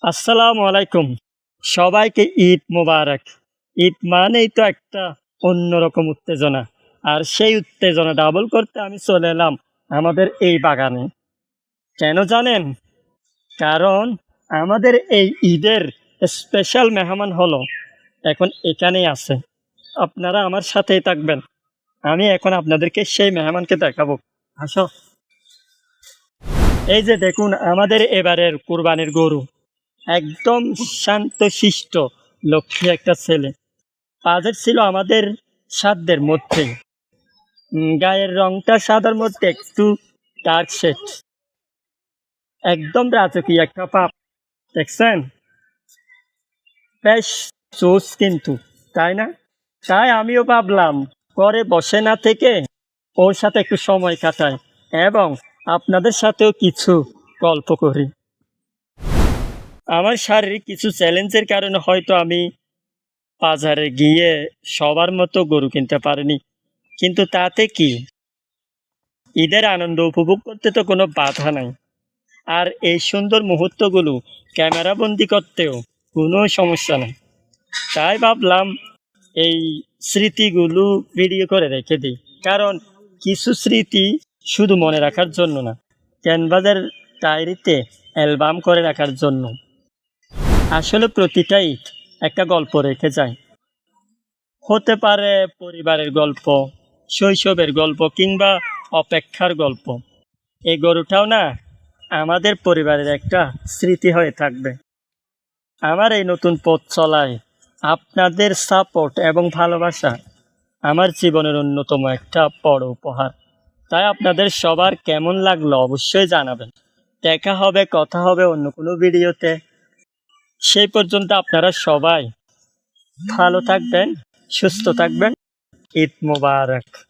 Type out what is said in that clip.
আসসালামু আলাইকুম। সবাইকে ঈদ মোবারক। ঈদ মানেই তো একটা অন্যরকম উত্তেজনা। আর সেই উত্তেজনা ডাবল করতে আমি চলে এলাম আমাদের এই বাগানে। কেন জানেন? কারণ আমাদের এই ঈদের স্পেশাল মেহমান হলো এখন এখানেই আছে। আপনারা আমার সাথেই থাকবেন। আমি এখন আপনাদেরকে সেই মেহমানকে দেখাবো। আসো। এই যে দেখুন আমাদের এবারের কুরবানির গরু। একদম শান্তশিষ্ট লক্ষ্মী একটা ছেলে। বাজেট ছিল আমাদের সাধ্যের মধ্যেই। গায়ের রংটা সাদার মধ্যে একটু ডার্ক শেড। একদম রাজকীয় একটা পাপ। দেখছেন? বেশ জোস কিন্তু, তাই না? তাই আমিও ভাবলাম ঘরে বসে না থেকে ওর সাথে একটু সময় কাটাই এবং আপনাদের সাথেও কিছু গল্প করি। আমার শারীরিক কিছু চ্যালেঞ্জের কারণে হয়তো আমি বাজারে গিয়ে সবার মতো গরু কিনতে পারিনি। কিন্তু তাতে কি? ঈদের আনন্দ উপভোগ করতে তো কোনো বাধা নাই। আর এই সুন্দর মুহূর্তগুলো ক্যামেরাবন্দি করতেও কোনো সমস্যা নেই। তাই ভাবলাম এই স্মৃতিগুলো ভিডিও করে রেখে দিই। কারণ কিছু স্মৃতি শুধু মনে রাখার জন্য না, ক্যানভাসের ডায়েরিতে অ্যালবাম করে রাখার জন্য। আসলে প্রতিটা ঈদ একটা গল্প রেখে যায়। হতে পারে পরিবারের গল্প, শৈশবের গল্প কিংবা অপেক্ষার গল্প। এই গরুটাও না আমাদের পরিবারের একটা স্মৃতি হয়ে থাকবে। আমার এই নতুন পথ চলায় আপনাদের সাপোর্ট এবং ভালোবাসা আমার জীবনের অন্যতম একটা বড় উপহার। তাই আপনাদের সবার কেমন লাগলো অবশ্যই জানাবেন। দেখা হবে, কথা হবে অন্য কোনো ভিডিওতে। সেই পর্যন্ত আপনারা সবাই ভালো থাকবেন, সুস্থ থাকবেন। ঈদ মোবারক।